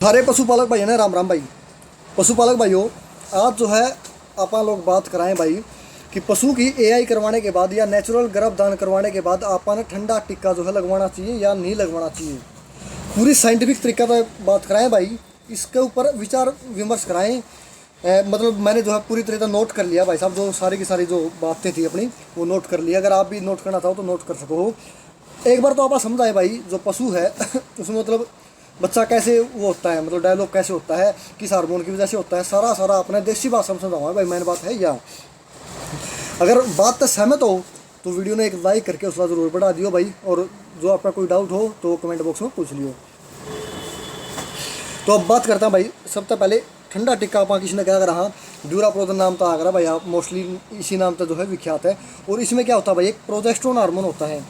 सारे पशुपालक भाई है ना, राम राम भाई। पशुपालक भाइयों, आज जो है अपन लोग बात कराएं भाई कि पशु की एआई करवाने के बाद या नेचुरल गर्भधान करवाने के बाद अपन ठंडा टिक्का जो है लगवाना चाहिए या नहीं लगवाना चाहिए। पूरी साइंटिफिक तरीका पर बात कराएं भाई, इसके ऊपर विचार विमर्श कराएं। मतलब मैंने जो है पूरी तरह से नोट कर लिया भाई साहब, जो सारी की सारी जो बातें थी अपनी वो नोट कर लिया। अगर आप भी नोट करना चाहो तो नोट कर सको। एक बार तो आप समझाएं भाई, जो पशु है उसमें मतलब बच्चा कैसे वो होता है, मतलब डेवलप कैसे होता है, किस हार्मोन की वजह से होता है, सारा सारा अपने देसी भाषा में समझाऊंगा भाई। मैंने बात है या अगर बात तो सहमत हो तो वीडियो ने एक लाइक करके उसका ज़रूर बढ़ा दियो भाई। और जो आपका कोई डाउट हो तो कमेंट बॉक्स में पूछ लियो। तो अब बात करता हूँ भाई। सबसे पहले ठंडा टिक्का अपना किसी ने क्या करा, हाँ ड्यूराप्रोजन नाम तो आगरा भाई, आप मोस्टली इसी नाम से जो है विख्यात है। और इसमें क्या होता है भाई, एक प्रोजेस्टेरोन हार्मोन होता है,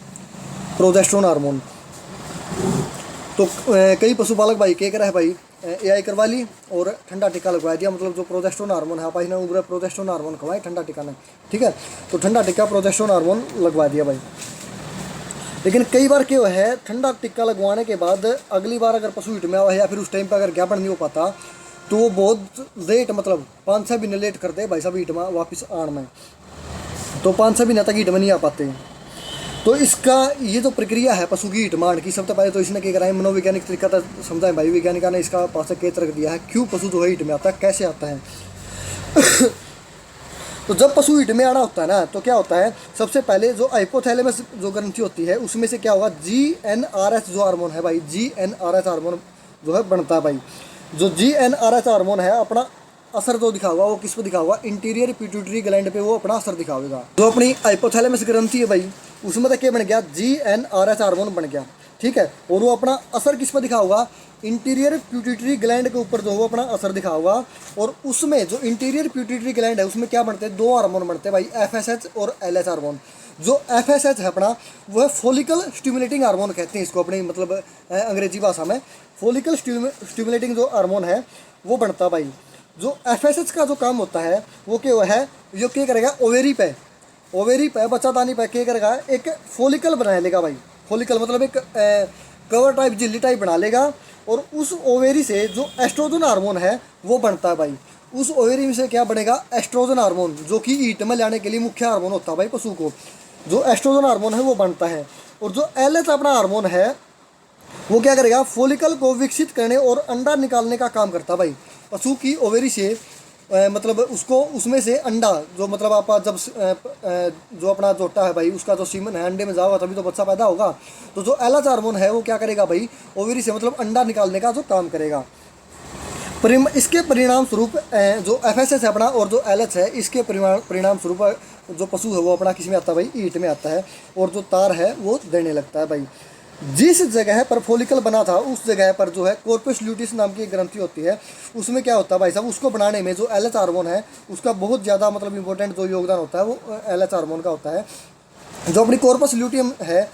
प्रोजेस्टेरोन हार्मोन। तो कई पशुपालक भाई क्या करा है भाई, एआई करवा ली और ठंडा टिक्का लगवा दिया। मतलब जो प्रोजेस्टेरोन हार्मोन है भाई ना, उधर प्रोजेस्टेरोन हार्मोन खवाए ठंडा टिक्का ने, ठीक है। तो ठंडा टिक्का प्रोजेस्टेरोन हार्मोन लगवा दिया भाई। लेकिन कई बार क्या है, ठंडा टिक्का लगवाने के बाद अगली बार अगर पशु हिट में आवा है या फिर उस टाइम पर अगर ज्ञापन नहीं हो पाता तो वो बहुत लेट, मतलब 5-6 महीने लेट करते भाई साहब हिट में वापस आने में। तो 5-6 महीने तक हिट में नहीं आ पाते। तो इसका ये जो प्रक्रिया है पशु की हिट मारने की, सबसे पहले तो इसने क्या कराया, मनोवैज्ञानिक तरीका था समझाएं भाई। वैज्ञानिका ने इसका पास केस रख दिया है, क्यों पशु जो है हिट में आता है, कैसे आता है। तो जब पशु हिट में आना होता है ना, तो क्या होता है, सबसे पहले जो हाइपोथैलेमस जो ग्रंथि होती है उसमें से क्या होगा, GnRH जो हार्मोन है भाई, GnRH हार्मोन जो है बनता है भाई। जो GnRH हार्मोन है अपना असर जो दिखाऊगा वो किस पे दिखाऊगा, इंटीरियर पिट्यूटरी ग्लैंड पे वो अपना असर दिखाएगा। जो अपनी हाइपोथैलेमस ग्रंथि है भाई, उसमें तक क्या बन गया, GnRH हार्मोन बन गया, ठीक है। और वो अपना असर किस पर दिखाऊगा, इंटीरियर प्यूटिटरी ग्लैंड के ऊपर जो वो अपना असर दिखाऊगा। और उसमें जो इंटीरियर प्यूटिटरी ग्लैंड है उसमें क्या बनते हैं, 2 हार्मोन बनते हैं भाई, FSH और LH हार्मोन। जो FSH है अपना, वो है फॉलिकल स्टिमुलेटिंग हार्मोन कहते हैं इसको अपनी मतलब अंग्रेजी भाषा में। फॉलिकल स्टिमुलेटिंग जो हार्मोन है वो बनता है भाई। जो FSH का जो काम होता है वो क्या है, जो क्या करेगा, ओवेरी पे बच्चादानी पे क्या करेगा, एक फॉलिकल बना लेगा भाई। फॉलिकल मतलब एक कवर टाइप, झिल्ली टाइप बना लेगा। और उस ओवेरी से जो एस्ट्रोजन हार्मोन है वो बनता है भाई। उस ओवेरी में से क्या बनेगा, एस्ट्रोजन हार्मोन, जो कि ईट में लाने के लिए मुख्य हार्मोन होता है भाई पशु को। जो एस्ट्रोजन हार्मोन है वो बनता है। और जो LH अपना हार्मोन है वो क्या करेगा, फॉलिकल को विकसित करने और अंडा निकालने का काम करता है भाई। पशु की ओवेरी से मतलब उसको उसमें से अंडा जो मतलब आप जब जो अपना जोटा है भाई उसका जो सीमन है अंडे में जाओगा तभी तो बच्चा पैदा होगा। तो जो LH हार्मोन है वो क्या करेगा भाई, ओवेरी से मतलब अंडा निकालने का जो काम करेगा। इसके परिणाम स्वरूप जो FSH है अपना और जो LH है, इसके परिणाम स्वरूप जो पशु है वो अपना किस में आता है भाई, ईट में आता है। और जो तार है वो देने लगता है भाई। जिस जगह पर फॉलिकल बना था उस जगह पर जो है कॉर्पस ल्यूटिस नाम की एक ग्रंथि होती है। उसमें क्या होता है भाई साहब, उसको बनाने में जो LH हार्मोन है उसका बहुत ज़्यादा मतलब इंपॉर्टेंट जो योगदान होता है वो LH हार्मोन का होता है। जो अपनी कॉर्पस ल्यूटियम है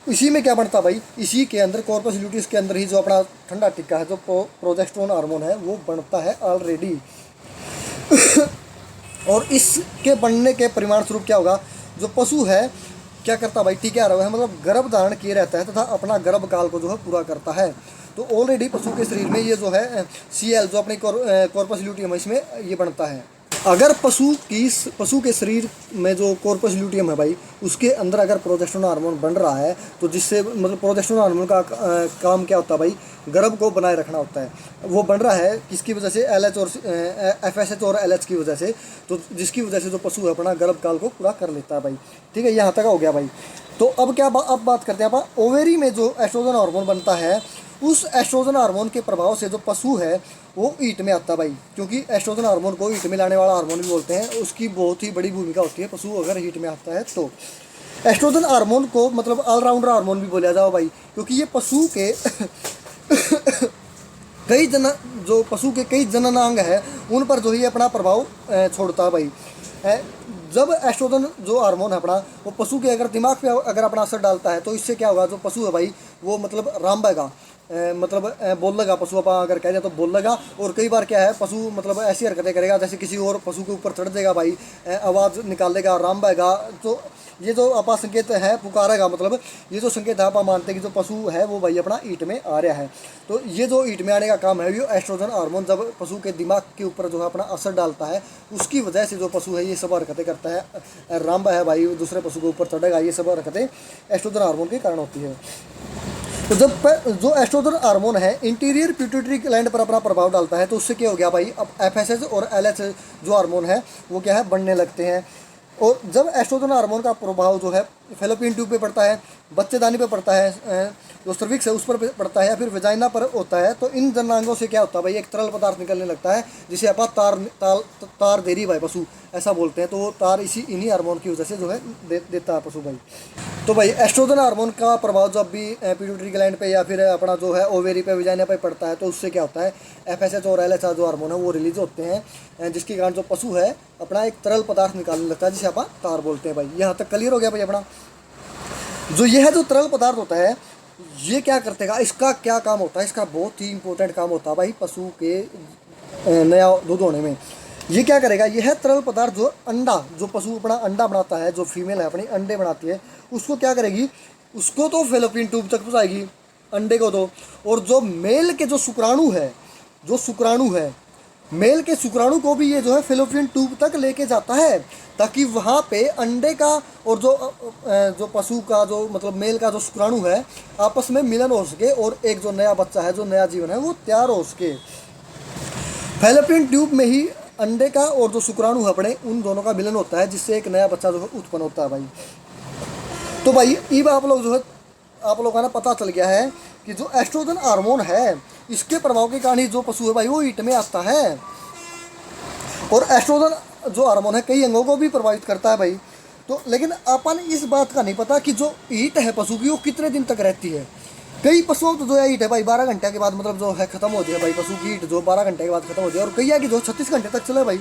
इसी में क्या बनता है भाई, इसी के अंदर कॉर्पस ल्यूटिस के अंदर ही जो अपना ठंडा टिक्का है, जो प्रोजेस्टेरोन हार्मोन है वो बनता है ऑलरेडी। और इसके बनने के परिणाम स्वरूप क्या होगा, जो पशु है क्या करता भाई, टीका रहा है मतलब गर्भ धारण किए रहता है तथा अपना गर्भ काल को जो है पूरा करता है। तो ऑलरेडी पशु के शरीर में ये जो है CL जो अपनी कॉर्पस ल्यूटियम है इसमें ये बनता है। अगर पशु के शरीर में जो कॉर्पस ल्यूटियम है भाई उसके अंदर अगर प्रोजेस्टेरोन हार्मोन बन रहा है तो जिससे मतलब प्रोजेस्टेरोन हार्मोन का काम क्या होता है भाई, गर्भ को बनाए रखना होता है। वो बन रहा है किसकी वजह से, LH और FSH और LH की वजह से। तो जिसकी वजह से जो पशु है अपना गर्भ काल को पूरा कर लेता है भाई, ठीक है। यहाँ तक हो गया भाई। तो अब क्या अब बात करते हैं आप ओवेरी में जो एस्ट्रोजन हार्मोन बनता है, उस एस्ट्रोजन हार्मोन के प्रभाव से जो पशु है वो ईट में आता है भाई। क्योंकि एस्ट्रोजन हार्मोन को ईट में लाने वाला हार्मोन भी बोलते हैं, उसकी बहुत ही बड़ी भूमिका होती है पशु अगर हीट में आता है तो। एस्ट्रोजन हार्मोन को मतलब ऑलराउंडर हार्मोन भी बोला जाओ भाई, क्योंकि ये पशु के जो पशु के कई जननांग है उन पर जो ही अपना प्रभाव छोड़ता है भाई। जब एस्ट्रोजन जो हार्मोन है अपना वो पशु के अगर दिमाग पे अगर अपना असर डालता है तो इससे क्या होगा, जो पशु है भाई वो मतलब रामबेगा, मतलब बोलेगा पशु, आप अगर कह जाए तो बोलेगा। और कई बार क्या है पशु मतलब ऐसी हरकतें करेगा जैसे किसी और पशु के ऊपर चढ़ जाएगा भाई, आवाज़ निकालेगा, रंभेगा। तो ये जो आपा संकेत है पुकारेगा, मतलब ये जो संकेत है आप मानते हैं कि जो पशु है वो भाई अपना ईट में आ रहा है। तो ये जो ईट में आने का काम है, ये एस्ट्रोजन हार्मोन जब पशु के दिमाग के ऊपर जो है अपना असर डालता है, उसकी वजह से जो पशु है ये सब हरकतें करता है। रंभ है भाई, दूसरे पशु के ऊपर चढ़ेगा, ये सब हरकतें एस्ट्रोजन हार्मोन के कारण होती है। तो जब जो एस्ट्रोजन हार्मोन है इंटीरियर पिट्यूटरी ग्लैंड पर अपना प्रभाव डालता है, तो उससे क्या हो गया भाई, अब एफएसएच और एलएच जो हार्मोन है वो क्या है, बढ़ने लगते हैं। और जब एस्ट्रोजन हार्मोन का प्रभाव जो है फैलोपियन ट्यूब पे पड़ता है, बच्चेदानी पे पड़ता है, जो सर्विक्स है उस पर पड़ता है, या फिर वेजाइना पर होता है, तो इन जनांगों से क्या होता है भाई, एक तरल पदार्थ निकलने लगता है जिसे आप तार दे रही भाई पशु ऐसा बोलते हैं। तो वो तार इन्हीं हार्मोन की वजह से जो है देता है पशु भाई। तो भाई एस्ट्रोजन हार्मोन का प्रभाव जब भी पिट्यूटरी ग्लैंड पे या फिर अपना जो है ओवेरी पे वेजाइना पे पड़ता है, तो उससे क्या होता है, एफएसएच और एलएच जो हार्मोन है वो रिलीज होते हैं, जिसके कारण जो पशु है अपना एक तरल पदार्थ निकालने लगता है जिसे आप तार बोलते हैं भाई। यहाँ तक क्लियर हो गया भाई अपना। जो यह जो तरल पदार्थ होता है ये क्या करते हैं, इसका क्या काम होता है, इसका बहुत ही इंपॉर्टेंट काम होता है भाई पशु के नया दूध होने में। ये क्या करेगा, यह तरल पदार्थ जो अंडा, जो पशु अपना अंडा बनाता है, जो फीमेल है अपनी अंडे बनाती है, उसको क्या करेगी, उसको तो फैलोपियन ट्यूब तक पहुँचाएगी अंडे को तो। और जो मेल के जो शुक्राणु है, मेल के शुक्राणु को भी ये जो है फैलोपियन ट्यूब तक लेके जाता है, ताकि वहाँ पे अंडे का और जो पशु का जो मतलब मेल का जो शुक्राणु है आपस में मिलन हो सके, और एक जो नया बच्चा है, जो नया जीवन है वो तैयार हो सके। फैलोपियन ट्यूब में ही अंडे का और जो शुक्राणु है अपने उन दोनों का मिलन होता है, जिससे एक नया बच्चा जो है उत्पन्न होता है भाई। तो भाई अब आप लोग जो है आप लोगों का ना पता चल गया है कि जो एस्ट्रोजन हार्मोन है इसके प्रभाव के कारण ही जो पशु है भाई वो ईट में आता है। और एस्ट्रोजन जो हार्मोन है कई अंगों को भी प्रभावित करता है भाई। तो लेकिन अपन इस बात का नहीं पता कि जो ईट है पशु की वो कितने दिन तक रहती है। कई पशुओं तो जो है ईट है भाई 12 घंटे के बाद मतलब जो है खत्म होती है भाई, पशु की ईट जो 12 घंटे के बाद खत्म होती है। और कई है कि जो 36 घंटे तक चले भाई,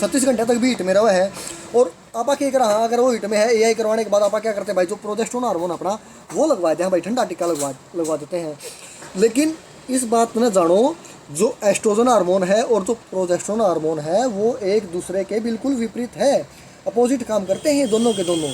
36 घंटे तक भी ईट में रहा है। और आपा क्या करा, हाँ अगर वो ईट में है एआई करवाने के बाद आपा क्या करते हैं भाई, जो प्रोजेस्टेरोन हार्मोन अपना वो लगवा देते हैं भाई, ठंडा टिक्का लगवा देते हैं। लेकिन इस बात में जानो, जो एस्ट्रोजन हार्मोन है और जो प्रोजेस्टेरोन हार्मोन है वो एक दूसरे के बिल्कुल विपरीत है, अपोजिट काम करते हैं दोनों के दोनों।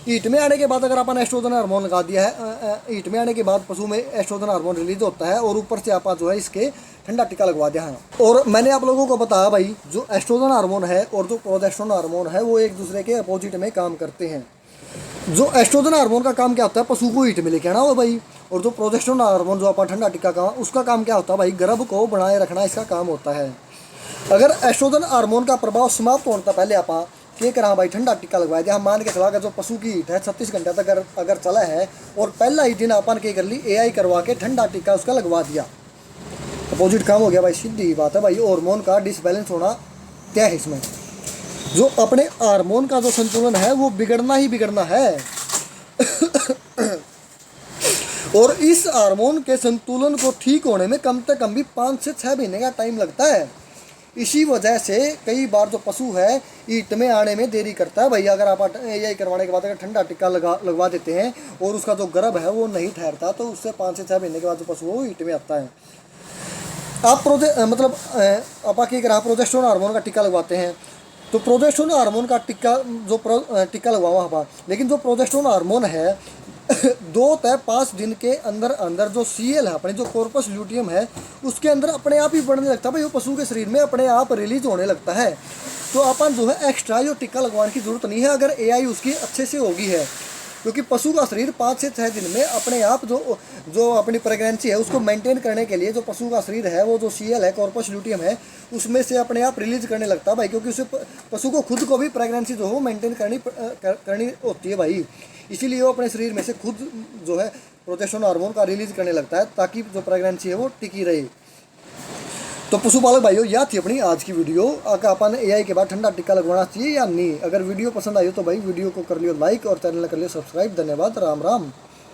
ईट में आने के बाद अगर अपन एस्ट्रोजन हार्मोन लगा दिया है, ईट में आने के बाद पशु में एस्ट्रोजन हार्मोन रिलीज होता है, और ऊपर से आप जो है इसके ठंडा टिक्का लगवा दिया है। और मैंने आप लोगों को बताया भाई जो एस्ट्रोजन हार्मोन है और जो प्रोजेस्टेरोन हार्मोन है वो एक दूसरे के अपोजिट में काम करते हैं। जो एस्ट्रोजन हार्मोन का काम क्या होता है, पशु को हीट में लेके आना हो भाई। और जो प्रोजेस्टेरोन हार्मोन जो अपन ठंडा टिक्का का उसका काम क्या होता है भाई, गर्भ को बनाए रखना इसका काम होता है। अगर एस्ट्रोजन हार्मोन का प्रभाव समाप्त होने से पहले आप क्या करा भाई, ठंडा टिक्का लगवाया दिया। हम मान के चला कर जो पशु की हीट है 36 घंटे तक अगर चला है और पहला ही दिन अपन क्या कर ली, एआई करवा के ठंडा टिक्का उसका लगवा दिया, अपोजिट काम हो गया भाई। सीधी बात है भाई, हार्मोन का डिसबैलेंस होना तय है इसमें। जो अपने हार्मोन का जो संतुलन है वो बिगड़ना ही बिगड़ना है। और इस हार्मोन के संतुलन को ठीक होने में कम से कम भी 5 से 6 महीने का टाइम लगता है। इसी वजह से कई बार जो पशु है ईट में आने में देरी करता है भाई। अगर आप एआई करवाने के बाद अगर ठंडा टिक्का लगवा देते हैं और उसका जो गर्भ है वो नहीं ठहरता, तो उससे 5 से 6 महीने के बाद जो पशु वो ईट में आता है। आप आप क्या करा, प्रोजेस्टेरोन हार्मोन का टीका लगवाते हैं, तो प्रोजेस्टेरोन हार्मोन का टिक्का लगवाओ आप। लेकिन जो प्रोजेस्टेरोन हार्मोन है 2 से 5 दिन के अंदर अंदर जो सीएल है अपने, जो कॉर्पस ल्यूटियम है उसके अंदर अपने आप ही बढ़ने लगता है भाई, वो पशु के शरीर में अपने आप रिलीज होने लगता है। तो अपन जो है एक्स्ट्रा जो टिक्का लगवाने की जरूरत नहीं है अगर एआई उसकी अच्छे से होगी है, क्योंकि पशु का शरीर 5 से 6 दिन में अपने आप जो अपनी प्रेगनेंसी है उसको मेंटेन करने के लिए जो पशु का शरीर है वो जो सीएल है, कॉर्पस ल्यूटियम है, उसमें से अपने आप रिलीज करने लगता है भाई। क्योंकि उसे पशु को खुद को भी प्रेगनेंसी जो है मेंटेन करनी होती है भाई, इसीलिए वो अपने शरीर में से खुद जो है प्रोजेस्टेरोन हार्मोन का रिलीज करने लगता है ताकि जो प्रेगनेंसी है वो टिकी रहे। तो पशुपालक भाइयों यह थी अपनी आज की वीडियो। अगर अपन एआई के बाद ठंडा टिक्का लगवाना चाहिए या नहीं। अगर वीडियो पसंद आई हो तो भाई वीडियो को कर लियो लाइक और चैनल कर लियो सब्सक्राइब। धन्यवाद, राम राम।